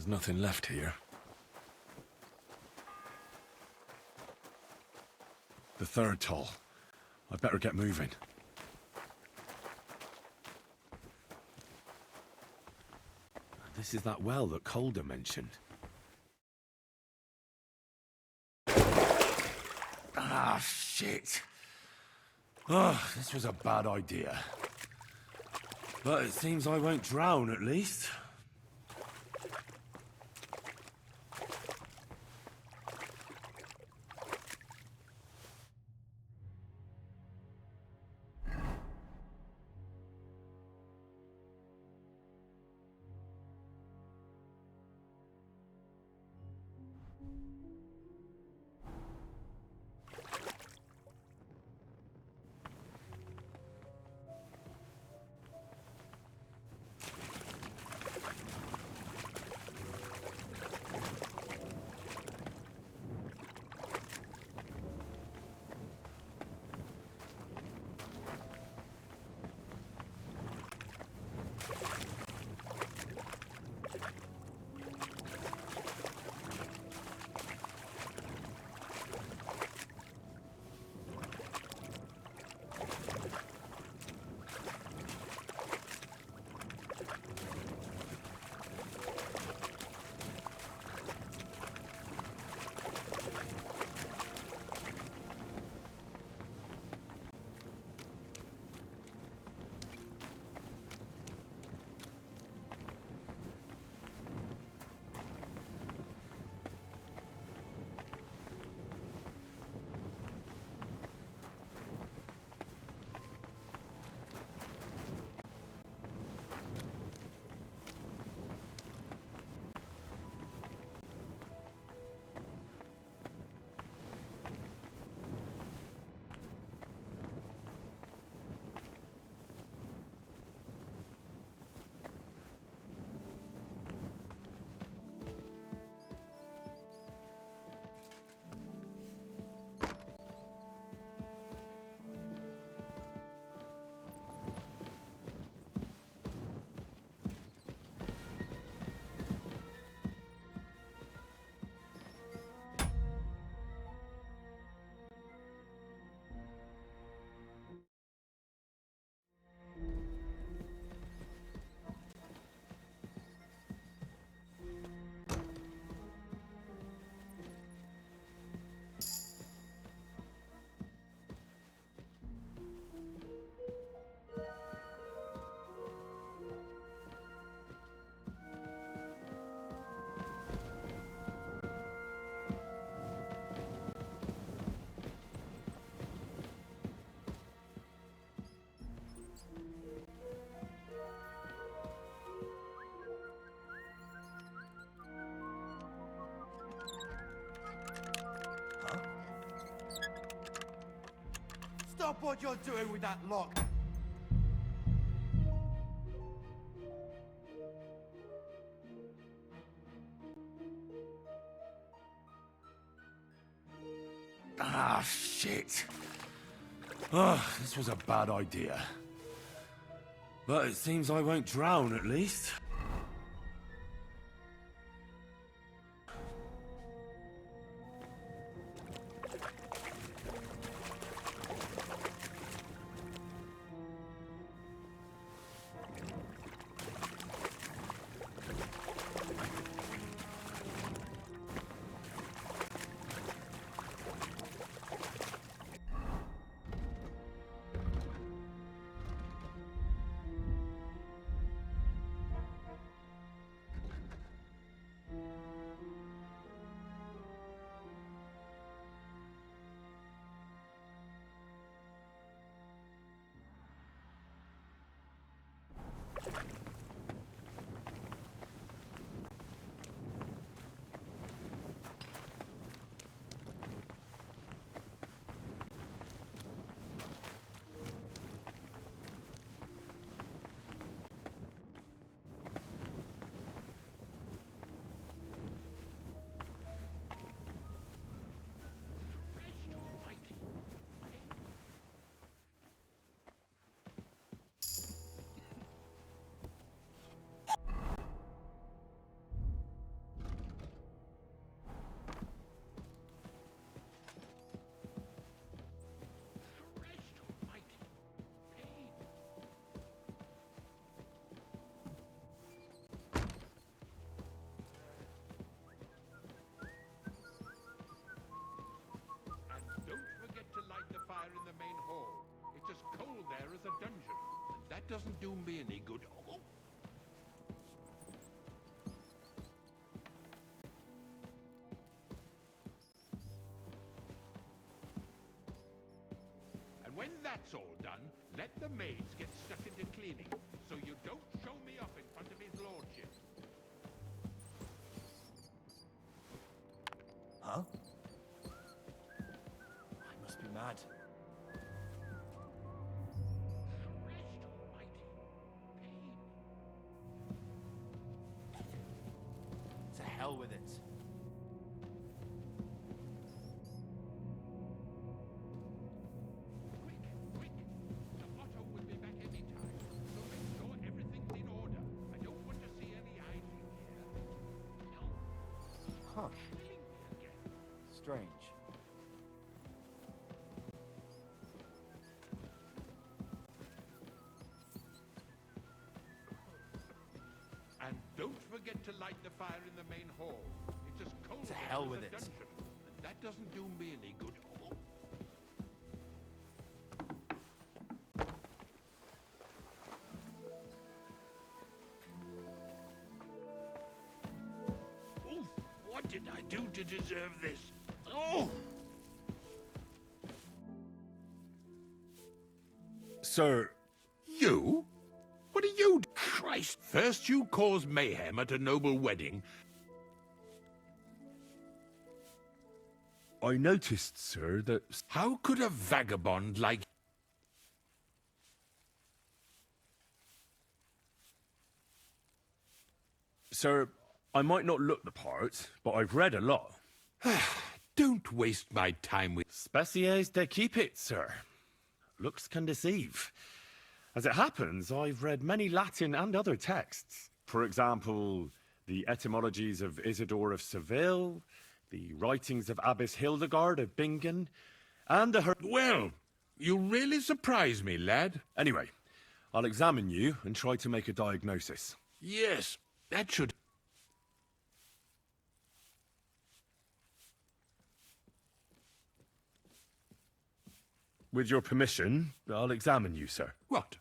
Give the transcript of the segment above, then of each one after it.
There's nothing left here. The third toll. I'd better get moving. This is that well that Calder mentioned. Ah, shit. Oh, this was a bad idea. But it seems I won't drown, at least. Stop what you're doing with that lock! Ah, shit. Oh, this was a bad idea. But it seems I won't drown, at least. a dungeon, and that doesn't do me any good. Oh. And when that's all done, let the maids get stuck into cleaning, so you don't show me off in front of his lordship. Huh? I must be mad. Christ almighty. Pain. To hell with it. Quick, quick. The Otto will be back any time, so make sure everything's in order. I don't want to see any idling here. No. Huh. Killing me again. Strange. And don't forget to light the fire in the main hall. It's as cold To as hell a with it. dungeon, and that doesn't do me any good. Oh. Oof, what did I do to deserve this? Oh! Sir, You? What are you? Christ! First you cause mayhem at a noble wedding. I noticed, sir, that... How could a vagabond like... Sir, I might not look the part, but I've read a lot. Don't waste my time with... Spéciés de keep it, sir. Looks can deceive. As it happens, I've read many Latin and other texts. For example, the etymologies of Isidore of Seville, the writings of Abbess Hildegard of Bingen, and the... Well, you really surprise me, lad. Anyway, I'll examine you and try to make a diagnosis. Yes, that should... With your permission, I'll examine you, sir. What?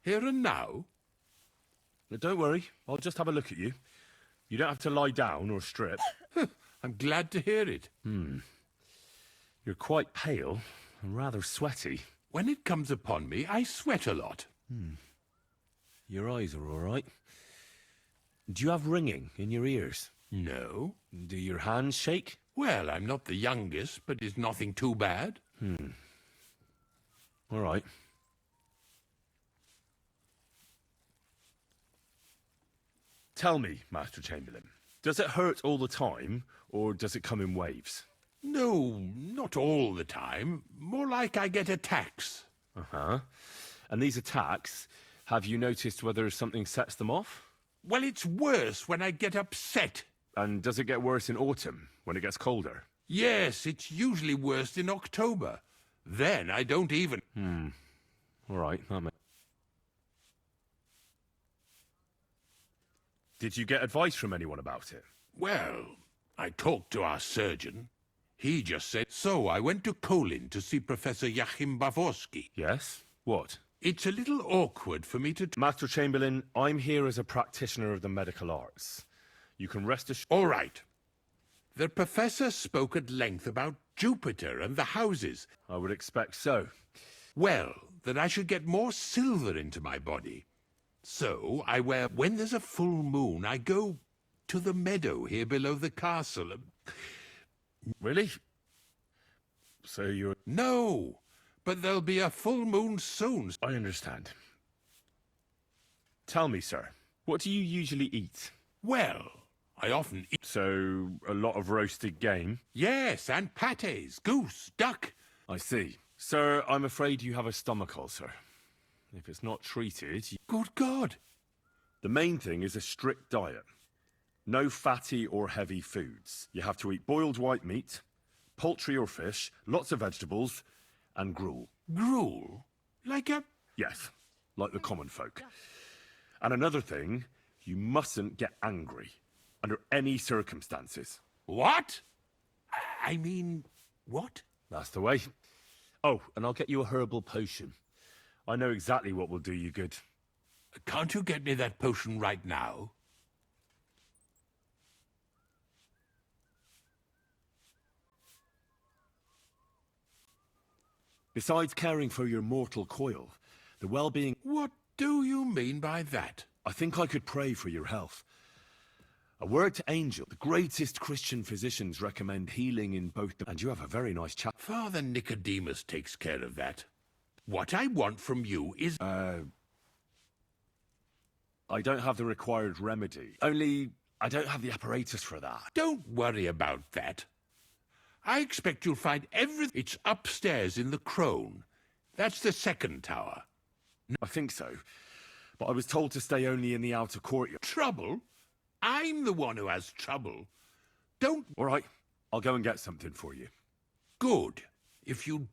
Here and now? Now, don't worry, I'll just have a look at you. You don't have to lie down or strip. I'm glad to hear it. You're quite pale and rather sweaty. When it comes upon me, I sweat a lot. Your eyes are all right. Do you have ringing in your ears? No. Do your hands shake? Well, I'm not the youngest, but it's nothing too bad. All right. Tell me, Master Chamberlain, does it hurt all the time, or does it come in waves? No, not all the time. More like I get attacks. Uh-huh. And these attacks, have you noticed whether something sets them off? Well, it's worse when I get upset. And does it get worse in autumn, when it gets colder? Yes, it's usually worst in October. Then I don't even... All right, that makes... Did you get advice from anyone about it? Well, I talked to our surgeon. He just said... So I went to Kolin to see Professor Joachim Bavorski. Yes? What? It's a little awkward for me to... Master Chamberlain, I'm here as a practitioner of the medical arts. You can rest assured... All right. The professor spoke at length about Jupiter and the houses. I would expect so. Well, that I should get more silver into my body. So I wear... When there's a full moon, I go to the meadow here below the castle. Really? So you're... No, but there'll be a full moon soon. I understand. Tell me, sir, what do you usually eat? Well, I often eat... So, a lot of roasted game? Yes, and pâtés, goose, duck. I see. Sir, I'm afraid you have a stomach ulcer. If it's not treated... Good God. The main thing is a strict diet. No fatty or heavy foods. You have to eat boiled white meat, poultry or fish, lots of vegetables, and gruel. Gruel? Like a... Yes, like the common folk. And another thing, you mustn't get angry, under any circumstances. What? I mean, what? That's the way. Oh, and I'll get you a herbal potion. I know exactly what will do you good. Can't you get me that potion right now? Besides caring for your mortal coil, the well-being... What do you mean by that? I think I could pray for your health. A word to Angel. The greatest Christian physicians recommend healing in both the... And you have a very nice chap. Father Nicodemus takes care of that. What I want from you is... I don't have the required remedy. Only, I don't have the apparatus for that. Don't worry about that. I expect you'll find everything. It's upstairs in the Crone. That's the second tower. I think so. But I was told to stay only in the outer courtyard. Trouble? I'm the one who has trouble. Don't... All right, I'll go and get something for you. Good. If you'd...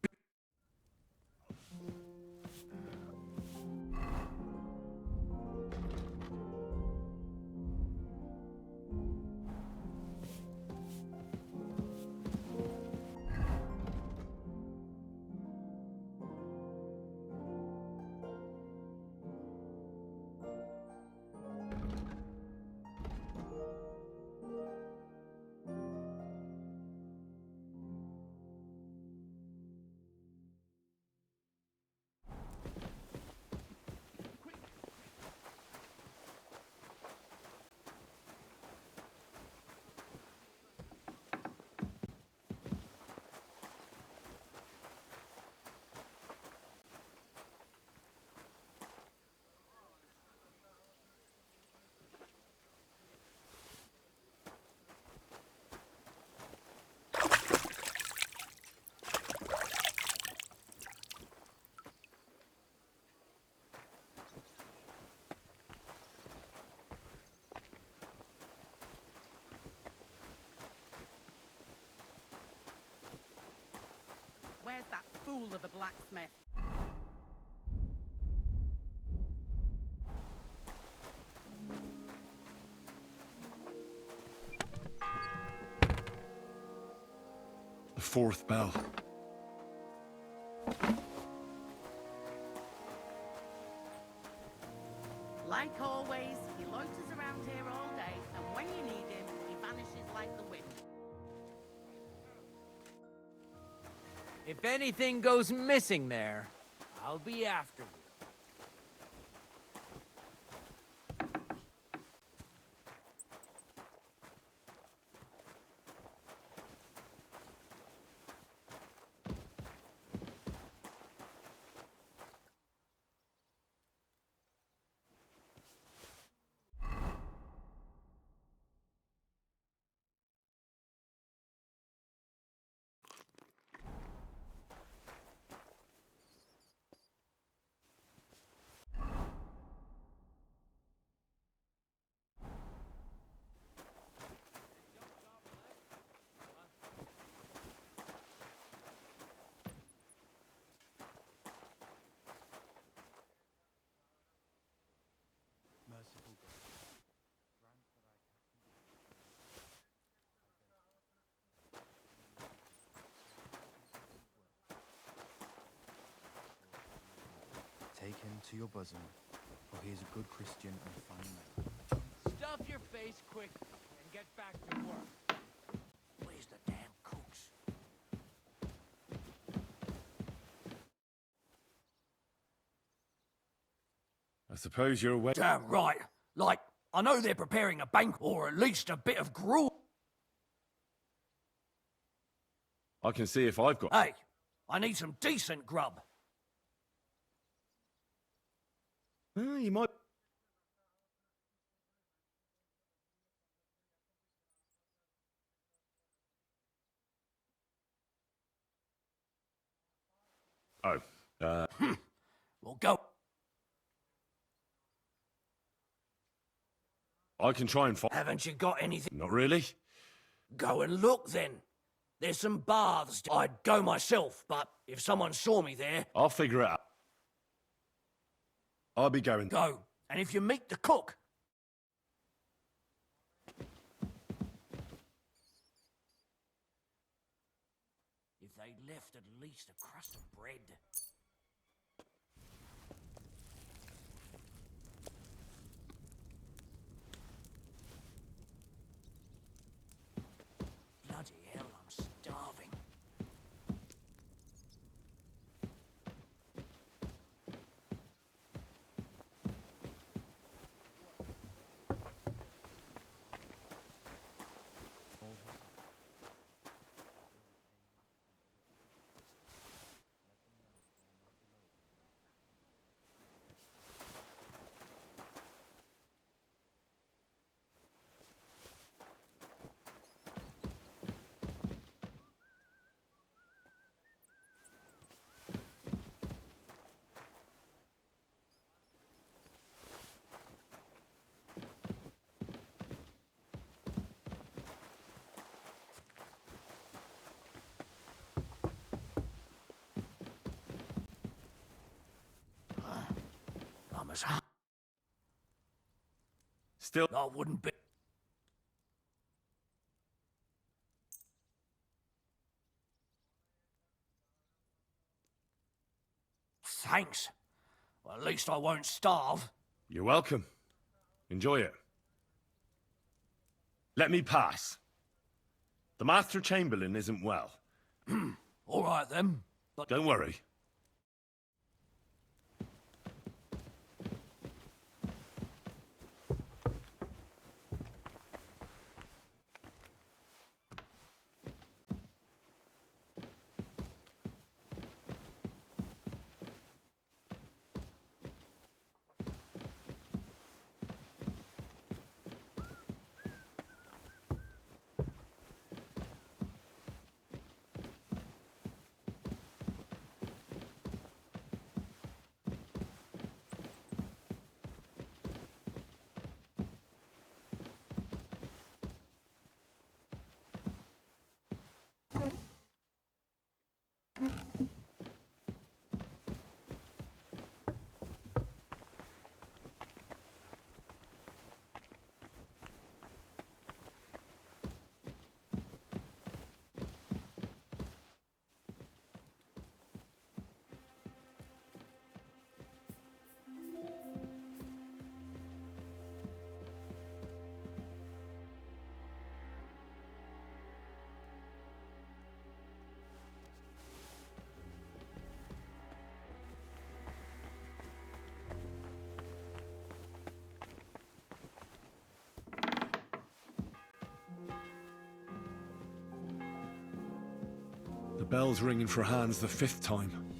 Where's that fool of a blacksmith? The fourth bell. Like always, he loiters around here all day, and when you need him, he vanishes like the wind. If anything goes missing there, I'll be after you. Merciful God, grant that I can... Take him to your bosom, for he is a good Christian and fine man. Stuff your face quick and get back to work. Where's the damn cooks? I suppose you're aware... Damn right. Like, I know they're preparing a banquet, or at least a bit of gruel. I can see if I've got... Hey, I need some decent grub. Well, you might... Oh, Well, go. I can try and find... Haven't you got anything? Not really. Go and look then. There's some baths. I'd go myself, but if someone saw me there, I'll figure it out. I'll be going. go. And if you meet the cook, if they left at least a crust of bread. Still, I wouldn't be. Thanks. Well, at least I won't starve. you're welcome. Enjoy it. Let me pass. The Master Chamberlain isn't well. All right then. But Don't worry. The bell's ringing for Hans the 5th time.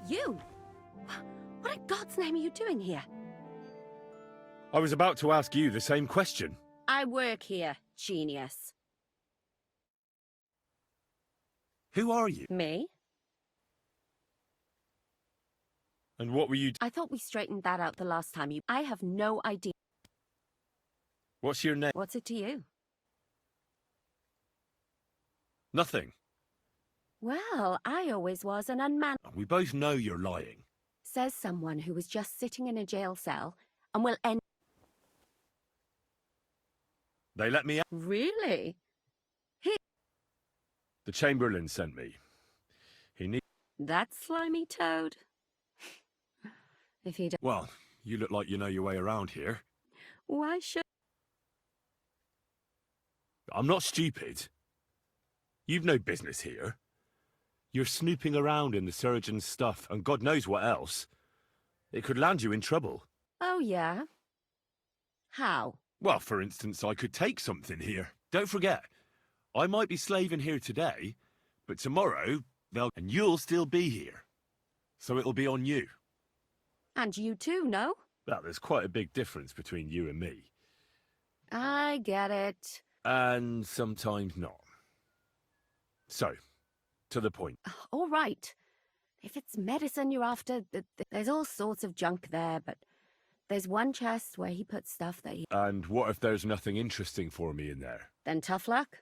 You? What in God's name are you doing here? I was about to ask you the same question. I work here, genius. Who are you? Me? And what were you... I thought we straightened that out the last time you... I have no idea. What's your name? What's it to you? Nothing. Well, I always was an unman... We both know you're lying. Says someone who was just sitting in a jail cell and will end... They let me out. Really? The Chamberlain sent me. He need... That slimy toad? If he... Well, you look like you know your way around here. Why should... I'm not stupid. You've no business here. You're snooping around in the surgeon's stuff, and God knows what else. It could land you in trouble. Oh, yeah? How? Well, for instance, I could take something here. Don't forget, I might be slaving here today, but tomorrow, and you'll still be here. So it'll be on you. And you too, no? Well, there's quite a big difference between you and me. I get it. And sometimes not. So, to the point. All right. If it's medicine you're after, there's all sorts of junk there, but There's one chest where he puts stuff that he... And what if there's nothing interesting for me in there? Then tough luck.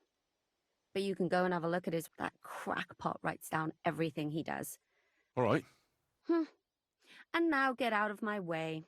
But you can go and have a look at his... That crackpot writes down everything he does. All right. And now get out of my way.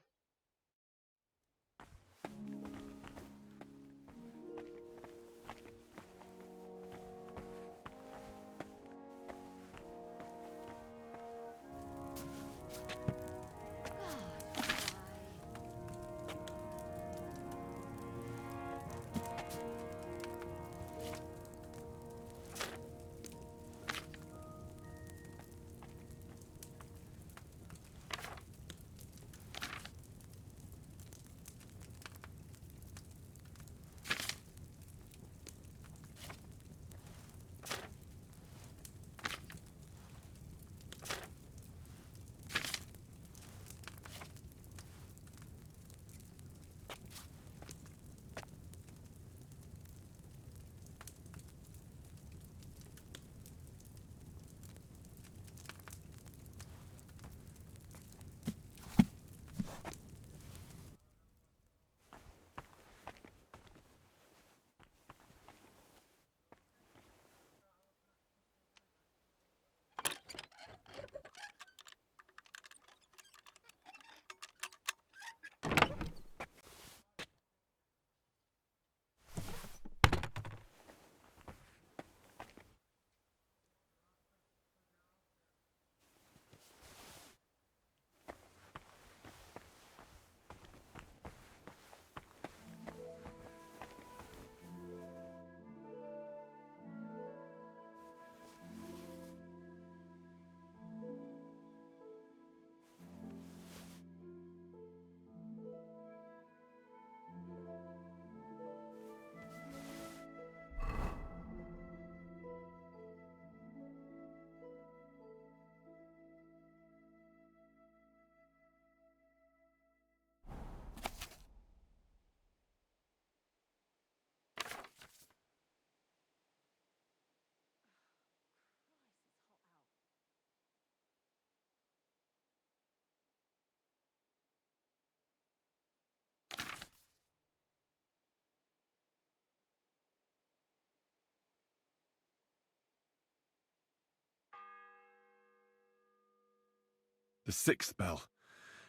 The sixth bell.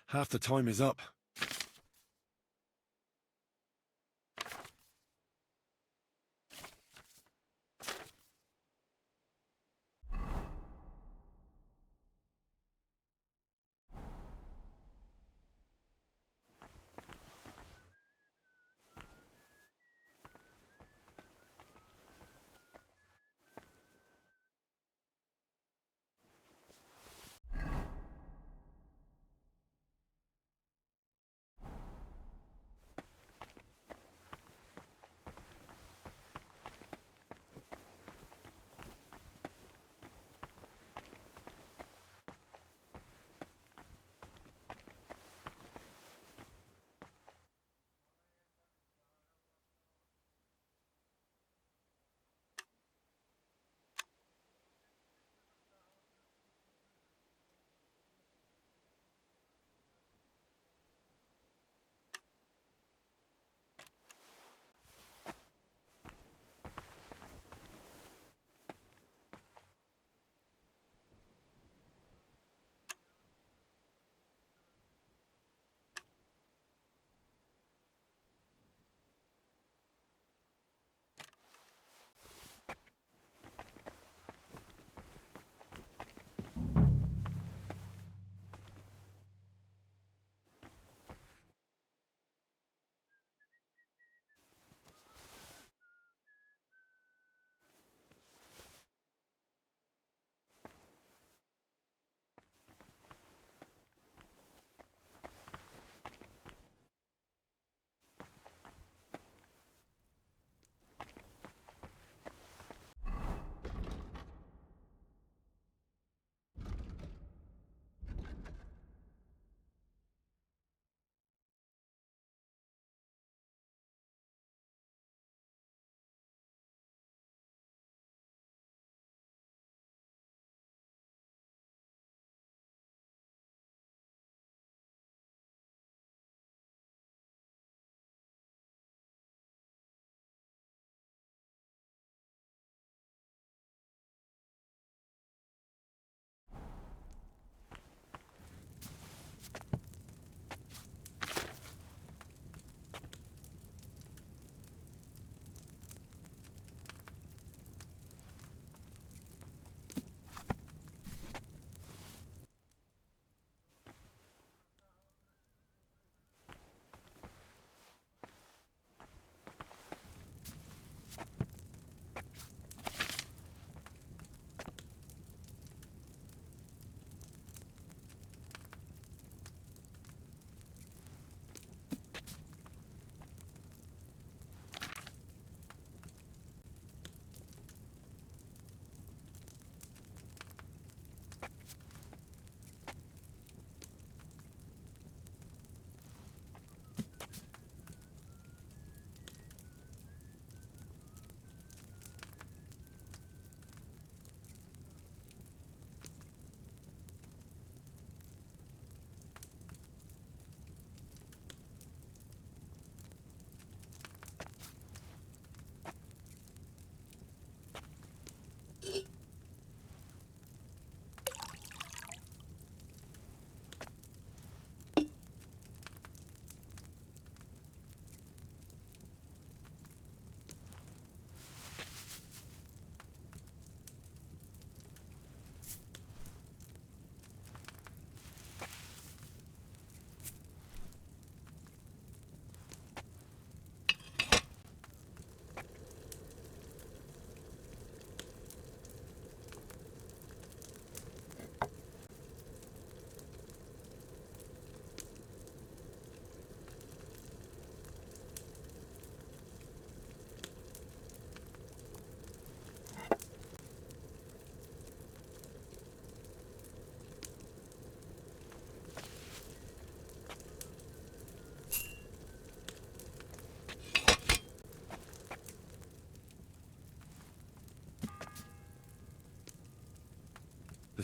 Half the time is up.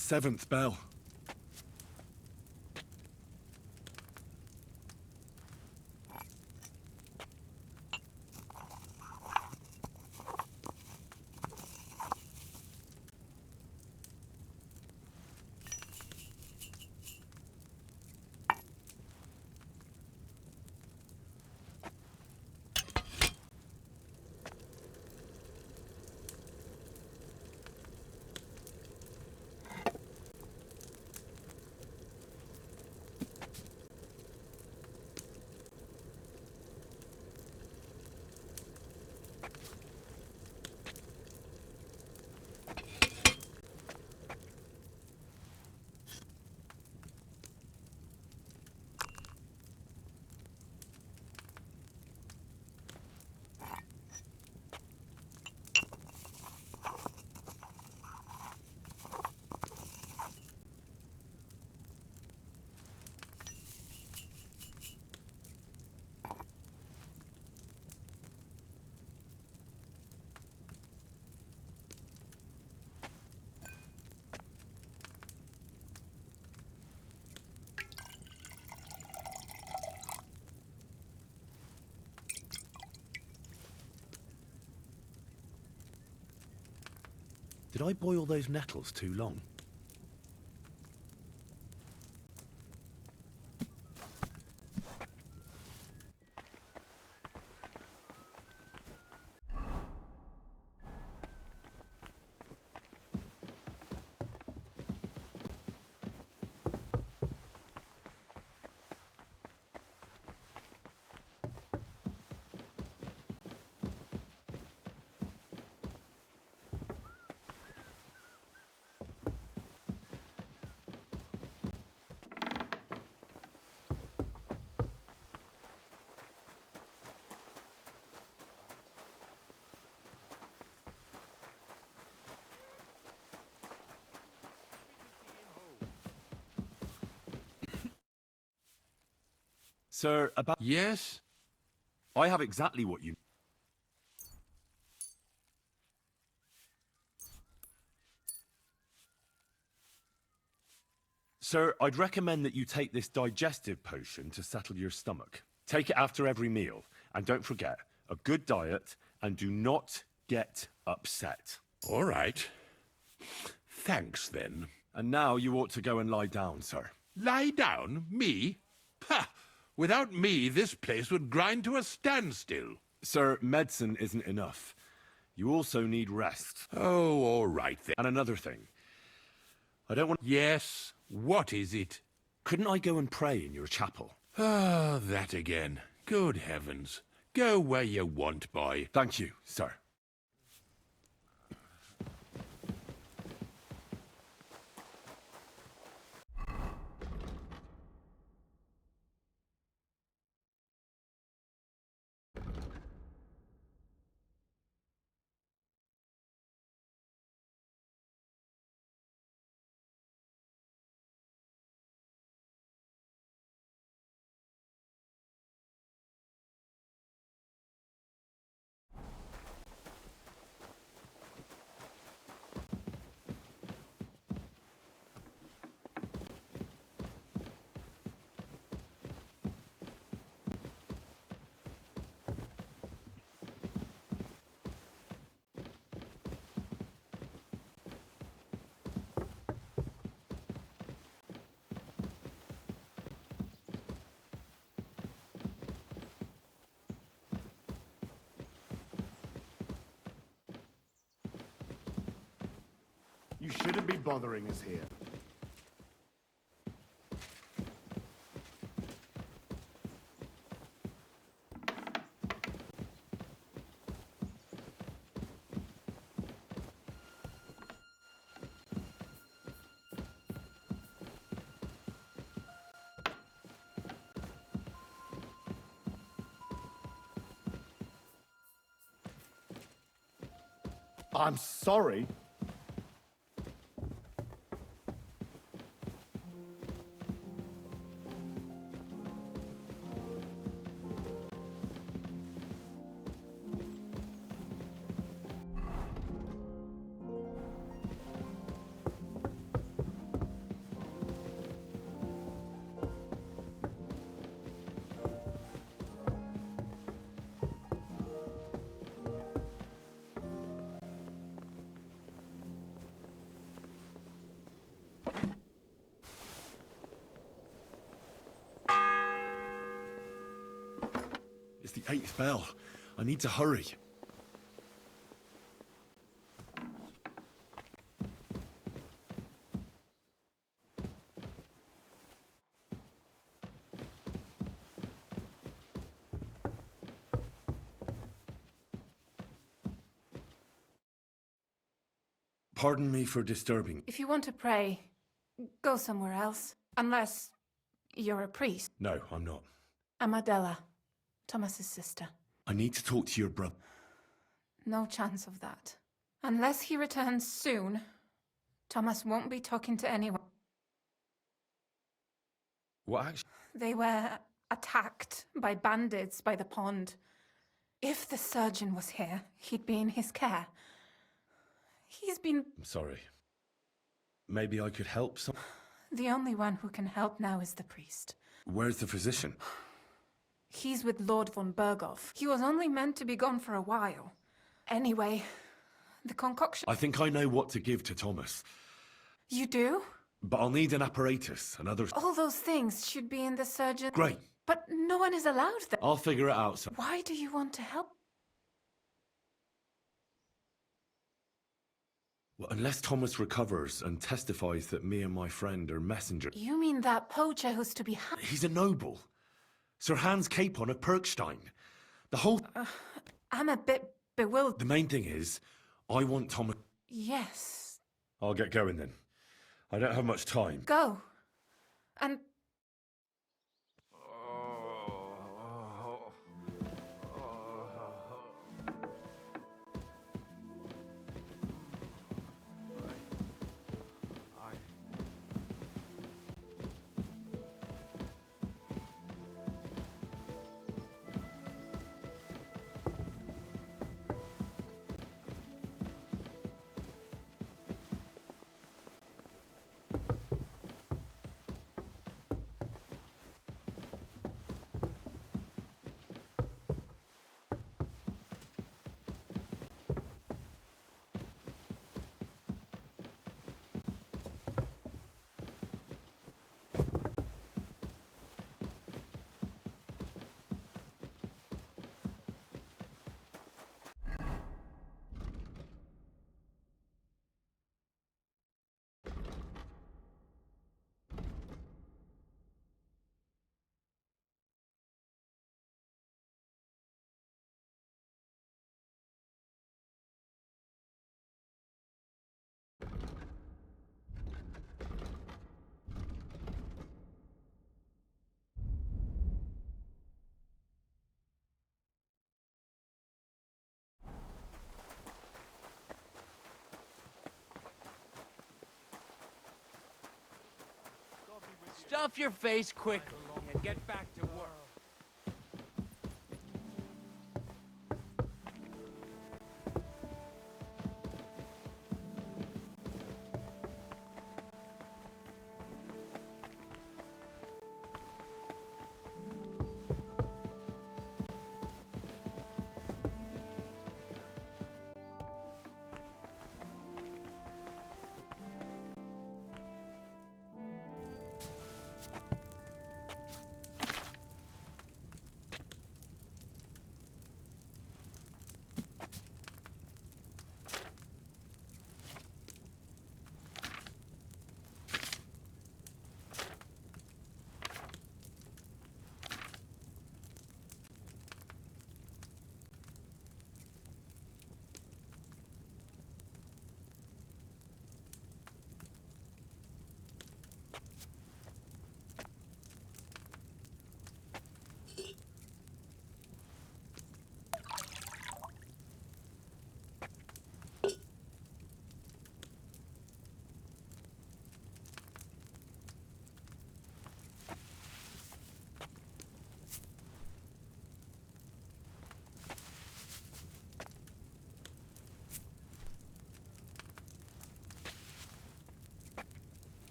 7th bell. Did I boil those nettles too long? Sir, about... Yes? I have exactly what you... Sir, I'd recommend that you take this digestive potion to settle your stomach. Take it after every meal. And don't forget, a good diet, and do not get upset. All right. Thanks, then. And now you ought to go and lie down, sir. Lie down? Me? Pah! Without me, this place would grind to a standstill. Sir, medicine isn't enough. You also need rest. Oh, all right, then. And another thing. I don't want... Yes? What is it? Couldn't I go and pray in your chapel? Ah, that again. Good heavens. Go where you want, boy. Thank you, sir. You shouldn't be bothering us here. I'm sorry. It's the 8th bell. I need to hurry. Pardon me for disturbing. If you want to pray, go somewhere else. Unless you're a priest. No, I'm not. I'm Adela, Thomas's sister. I need to talk to your brother. No chance of that. Unless he returns soon, Thomas won't be talking to anyone. What actually? They were attacked by bandits by the pond. If the surgeon was here, he'd be in his care. He's been... I'm sorry. Maybe I could help some... The only one who can help now is the priest. Where's the physician? He's with Lord von Berghoff. He was only meant to be gone for a while. Anyway, the concoction... I think I know what to give to Thomas. You do? But I'll need an apparatus and others. All those things should be in the surgeon... Great. But no one is allowed them. I'll figure it out. Why do you want to help? Well, unless Thomas recovers and testifies that me and my friend are messengers. You mean that poacher who's to be... He's a noble. Sir Hans Capon of Perkstein. The whole... I'm a bit bewildered. The main thing is, I want Thomas... Yes. I'll get going then. I don't have much time. Go. And... Stuff your face quickly and get back to work.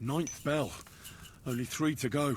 9th bell. Only 3 to go.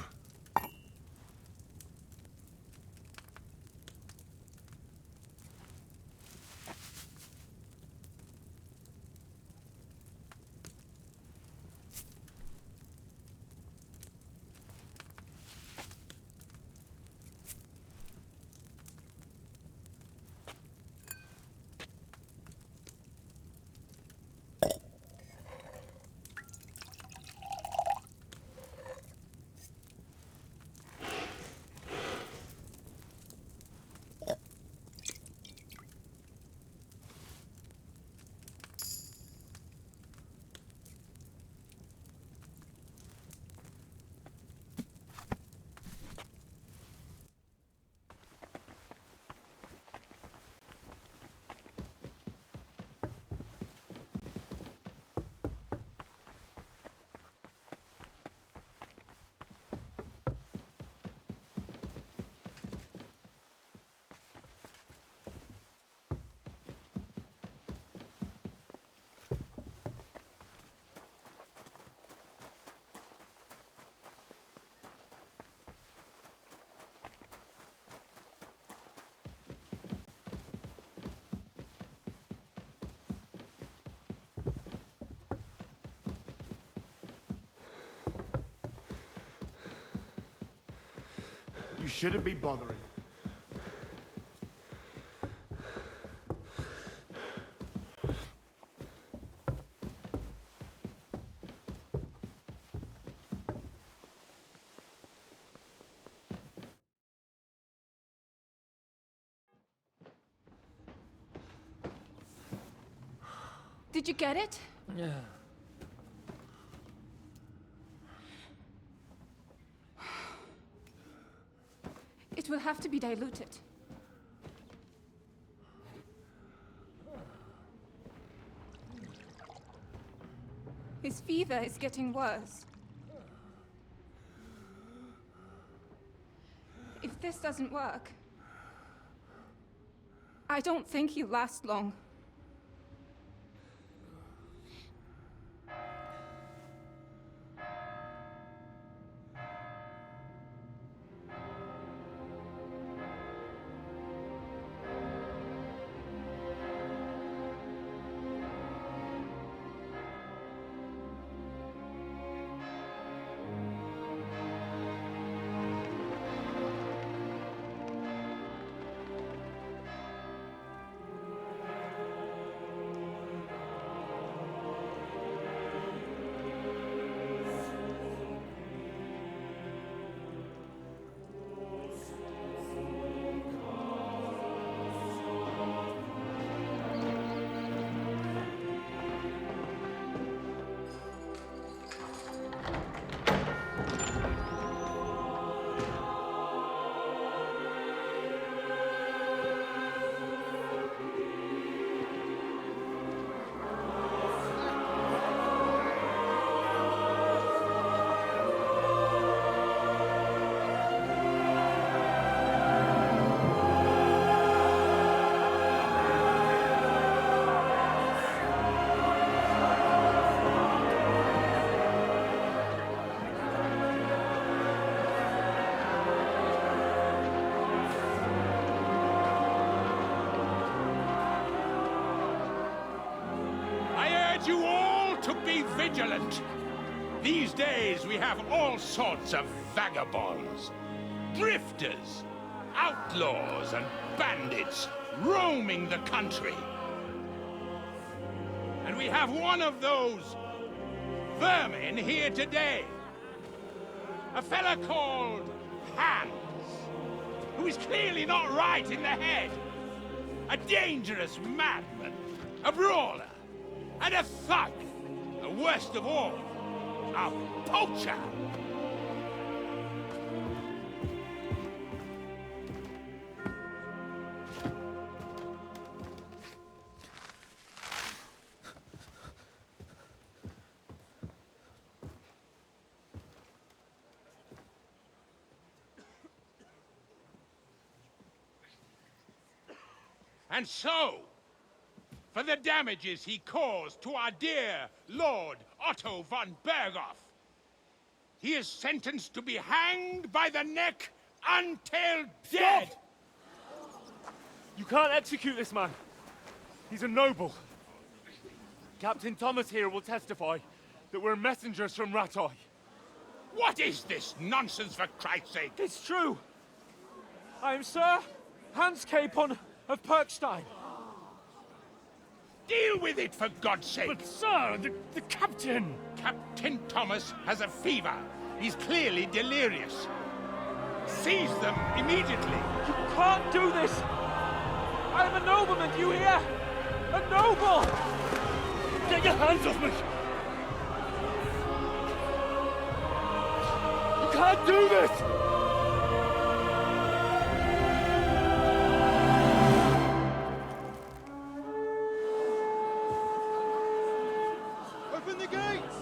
You shouldn't be bothering. Did you get it? Yeah. It will have to be diluted. His fever is getting worse. If this doesn't work, I don't think he'll last long. You all to be vigilant. These days we have all sorts of vagabonds, drifters, outlaws and bandits roaming the country. And we have one of those vermin here today. A fella called Hans, who is clearly not right in the head. A dangerous madman, a brawler, and a thug, the worst of all, a poacher. And so, for the damages he caused to our dear Lord Otto von Berghoff, He is sentenced to be hanged by the neck until dead! You can't execute this man. He's a noble. Captain Thomas here will testify that we're messengers from Rattay. What is this nonsense, for Christ's sake? It's true. I am Sir Hans Capon of Perkstein. Deal with it, for God's sake! But sir, the captain... Captain Thomas has a fever. He's clearly delirious. Seize them immediately. You can't do this! I am a nobleman, do you hear? A noble! Get your hands off me! You can't do this! Open the gates!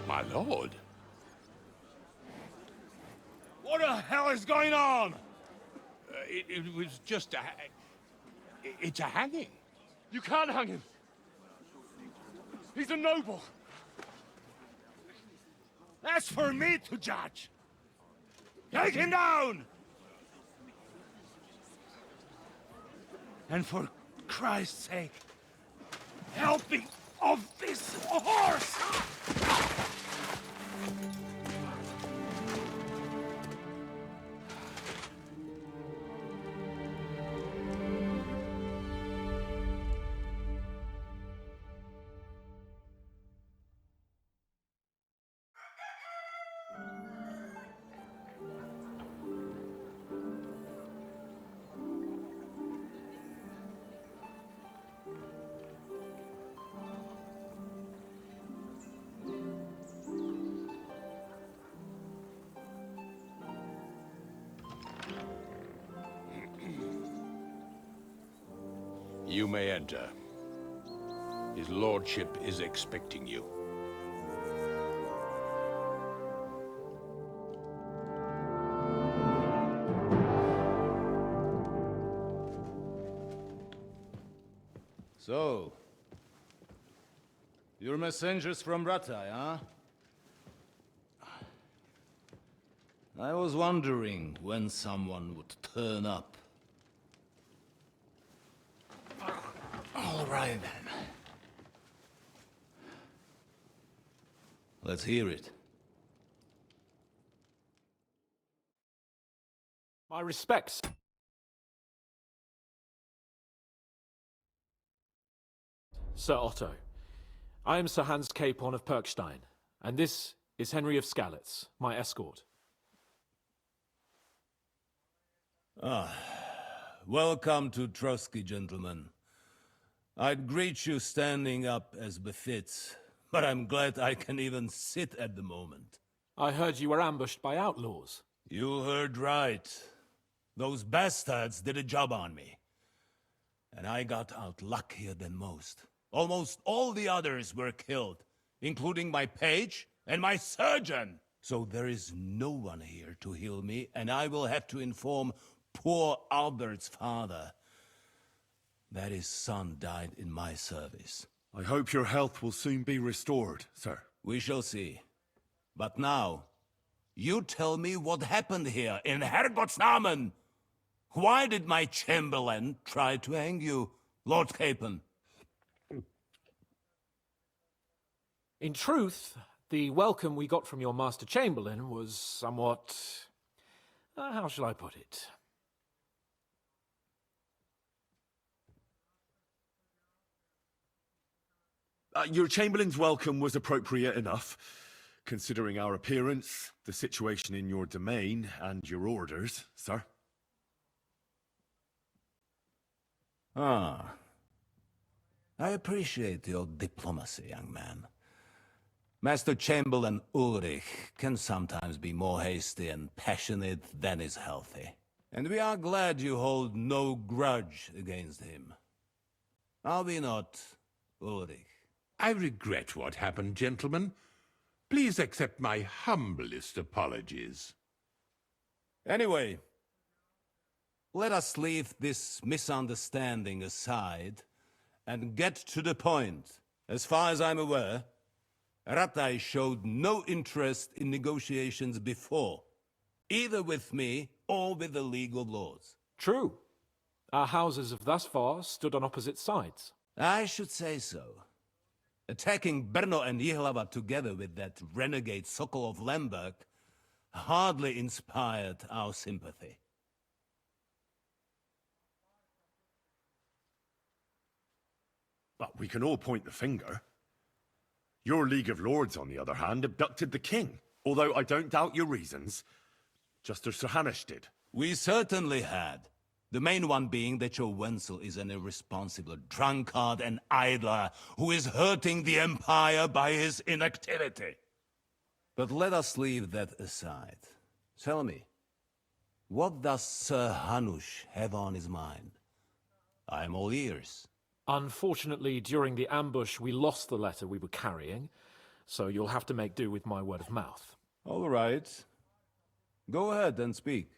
My lord. What the hell is going on? It was just a... It's a hanging. You can't hang him. He's a noble. That's for me to judge. Take him down! And for Christ's sake, help me off this horse! You may enter. His lordship is expecting you. So, you're messengers from Rattay, huh? I was wondering when someone would turn up. All right, then. Let's hear it. My respects. Sir Otto. I am Sir Hans Capon of Perkstein, and this is Henry of Skalitz, my escort. Welcome to Trotsky, gentlemen. I'd greet you standing up as befits, but I'm glad I can even sit at the moment. I heard you were ambushed by outlaws. You heard right. Those bastards did a job on me. And I got out luckier than most. Almost all the others were killed, including my page and my surgeon. So there is no one here to heal me, and I will have to inform poor Albert's father that his son died in my service. I hope your health will soon be restored, sir. We shall see. But now, you tell me what happened here in Herrgottsnamen. Why did my chamberlain try to hang you, Lord Capon? In truth, the welcome we got from your Master Chamberlain was somewhat... how shall I put it? Your Chamberlain's welcome was appropriate enough, considering our appearance, the situation in your domain, and your orders, sir. Ah. I appreciate your diplomacy, young man. Master Chamberlain Ulrich can sometimes be more hasty and passionate than is healthy. And we are glad you hold no grudge against him. Are we not, Ulrich? I regret what happened, gentlemen. Please accept my humblest apologies. Anyway, let us leave this misunderstanding aside and get to the point. As far as I'm aware, Ratai showed no interest in negotiations before, either with me or with the League of Lords. True. Our houses have thus far stood on opposite sides. I should say so. Attacking Brno and Jihlava together with that renegade Sokol of Lemberg hardly inspired our sympathy. But we can all point the finger. Your League of Lords, on the other hand, abducted the king. Although I don't doubt your reasons, just as Sir Hanush did. We certainly had. The main one being that your Wenzel is an irresponsible drunkard and idler who is hurting the Empire by his inactivity. But let us leave that aside. Tell me, what does Sir Hanush have on his mind? I'm all ears. Unfortunately, during the ambush, we lost the letter we were carrying, so you'll have to make do with my word of mouth. All right. Go ahead and speak.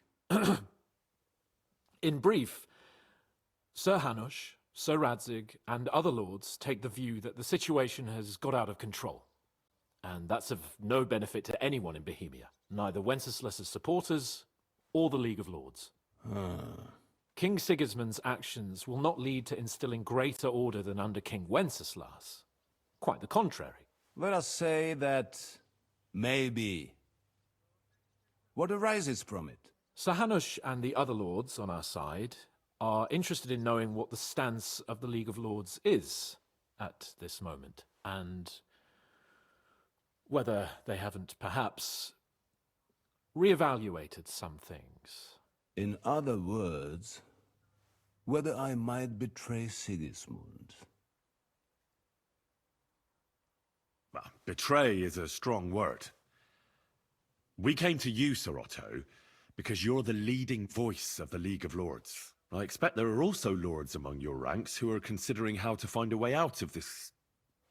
In brief, Sir Hanush, Sir Radzig, and other lords take the view that the situation has got out of control. And that's of no benefit to anyone in Bohemia, neither Wenceslas's supporters or the League of Lords. King Sigismund's actions will not lead to instilling greater order than under King Wenceslas. Quite the contrary. Let us say that maybe. What arises from it? Sir Hanush and the other lords on our side are interested in knowing what the stance of the League of Lords is at this moment, and whether they haven't perhaps reevaluated some things. In other words, whether I might betray Sigismund. Well, betray is a strong word. We came to you, Sir Otto, because you're the leading voice of the League of Lords. I expect there are also lords among your ranks who are considering how to find a way out of this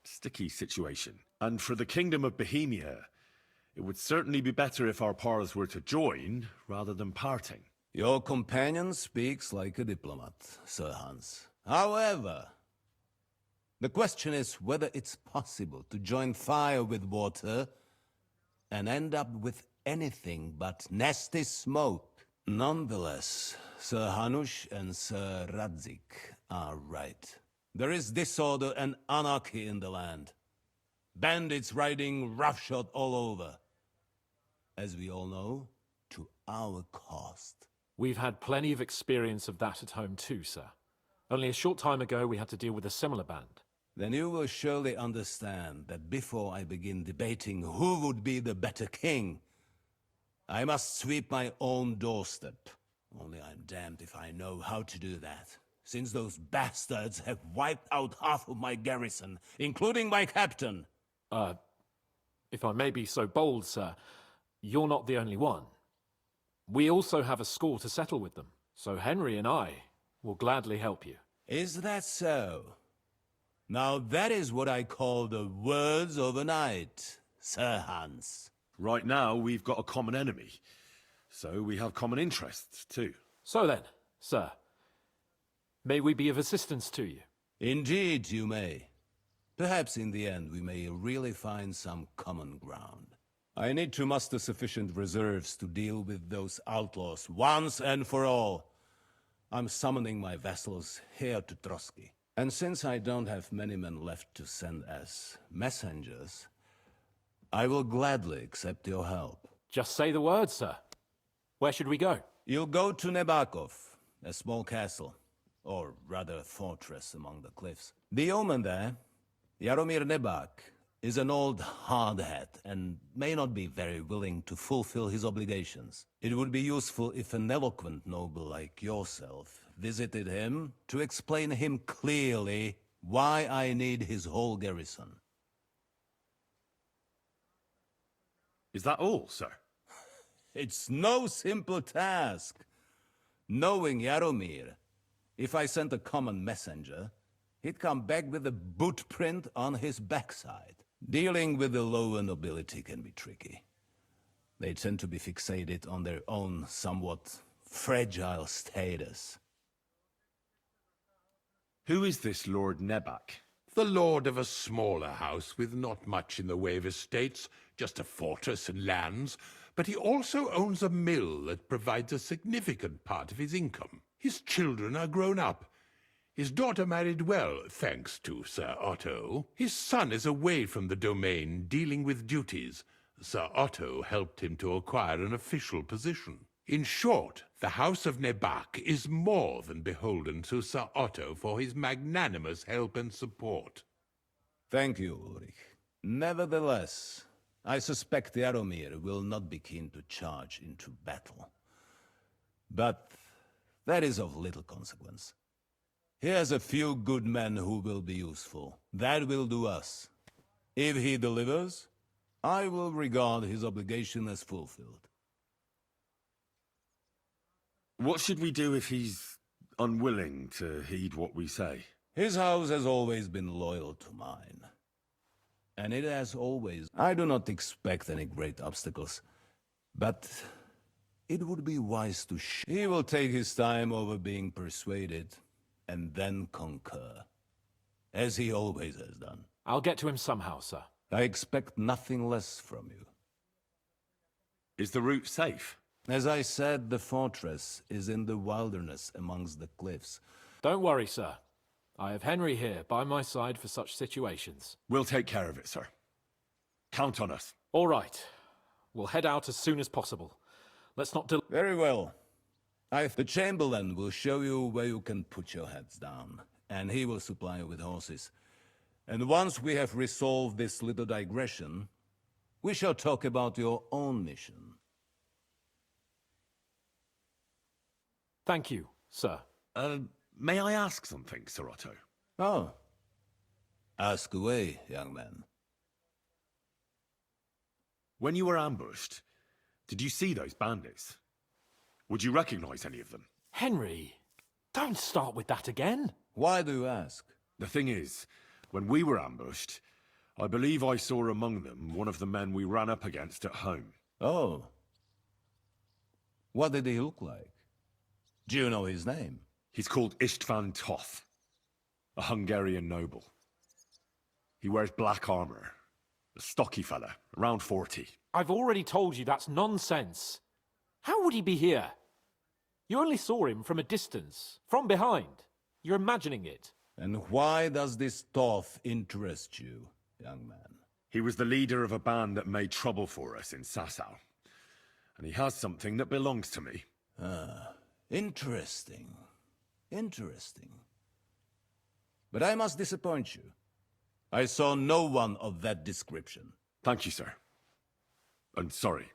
sticky situation. And for the Kingdom of Bohemia, it would certainly be better if our powers were to join rather than parting. Your companion speaks like a diplomat, Sir Hans. However, the question is whether it's possible to join fire with water and end up with anything but nasty smoke. Nonetheless, Sir Hanush and Sir Radzig are right. There is disorder and anarchy in the land. Bandits riding roughshod all over. As we all know, to our cost. We've had plenty of experience of that at home too, sir. Only a short time ago we had to deal with a similar band. Then you will surely understand that before I begin debating who would be the better king, I must sweep my own doorstep. Only I'm damned if I know how to do that, since those bastards have wiped out half of my garrison, including my captain. If I may be so bold, sir, you're not the only one. We also have a score to settle with them, so Henry and I will gladly help you. Is that so? Now that is what I call the words of a knight, Sir Hans. Right now, we've got a common enemy, so we have common interests too. So then, sir, may we be of assistance to you? Indeed you may. Perhaps in the end we may really find some common ground. I need to muster sufficient reserves to deal with those outlaws once and for all. I'm summoning my vassals here to Trotsky. And since I don't have many men left to send as messengers, I will gladly accept your help. Just say the word, sir. Where should we go? You'll go to Nebakov, a small castle, or rather fortress among the cliffs. The yeoman there, Jaromir Nebak, is an old hardhat and may not be very willing to fulfill his obligations. It would be useful if an eloquent noble like yourself visited him to explain him clearly why I need his whole garrison. Is that all, sir? It's no simple task. Knowing Jaromir, if I sent a common messenger, he'd come back with a boot print on his backside. Dealing with the lower nobility can be tricky. They tend to be fixated on their own somewhat fragile status. Who is this Lord Nebak? The lord of a smaller house with not much in the way of estates, just a fortress and lands, but he also owns a mill that provides a significant part of his income. His children are grown up. His daughter married well, thanks to Sir Otto. His son is away from the domain, dealing with duties. Sir Otto helped him to acquire an official position. In short, the House of Nebak is more than beholden to Sir Otto for his magnanimous help and support. Thank you, Ulrich. Nevertheless, I suspect Jaromir will not be keen to charge into battle. But that is of little consequence. He has a few good men who will be useful. That will do us. If he delivers, I will regard his obligation as fulfilled. What should we do if he's unwilling to heed what we say? His house has always been loyal to mine. And it has always... I do not expect any great obstacles, but it would be wise to... He will take his time over being persuaded, and then concur, as he always has done. I'll get to him somehow, sir. I expect nothing less from you. Is the route safe? As I said, the fortress is in the wilderness amongst the cliffs. Don't worry, sir. I have Henry here by my side for such situations. We'll take care of it, sir. Count on us. All right. We'll head out as soon as possible. Let's not delay. Very well. The Chamberlain will show you where you can put your heads down, and he will supply you with horses. And once we have resolved this little digression, we shall talk about your own mission. Thank you, sir. May I ask something, Sir Otto? Oh. Ask away, young man. When you were ambushed, did you see those bandits? Would you recognize any of them? Henry, don't start with that again. Why do you ask? The thing is, when we were ambushed, I believe I saw among them one of the men we ran up against at home. Oh. What did he look like? Do you know his name? He's called István Toth, a Hungarian noble. He wears black armor, a stocky fella, around 40. I've already told you that's nonsense. How would he be here? You only saw him from a distance, from behind. You're imagining it. And why does this Toth interest you, young man? He was the leader of a band that made trouble for us in Sasau. And he has something that belongs to me. Ah, interesting. Interesting. But I must disappoint you. I saw no one of that description. Thank you, sir. And sorry.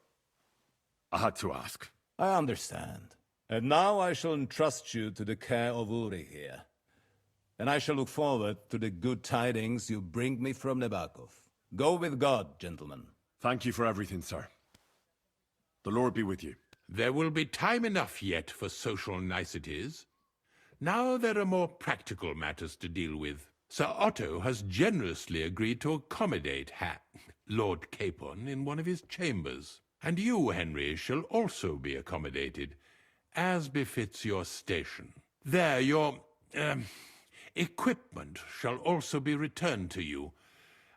I had to ask. I understand. And now I shall entrust you to the care of Uri here. And I shall look forward to the good tidings you bring me from Nebakov. Go with God, gentlemen. Thank you for everything, sir. The Lord be with you. There will be time enough yet for social niceties. Now there are more practical matters to deal with. Sir Otto has generously agreed to accommodate Lord Capon in one of his chambers. And you, Henry, shall also be accommodated, as befits your station. There, your, equipment shall also be returned to you,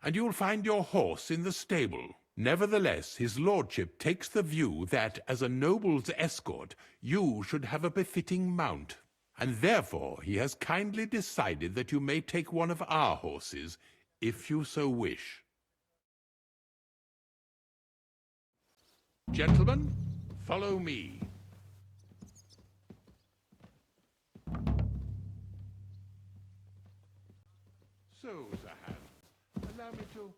and you'll find your horse in the stable. Nevertheless, his lordship takes the view that, as a noble's escort, you should have a befitting mount, and therefore he has kindly decided that you may take one of our horses, if you so wish. Gentlemen, follow me. So, Zahan, allow me to...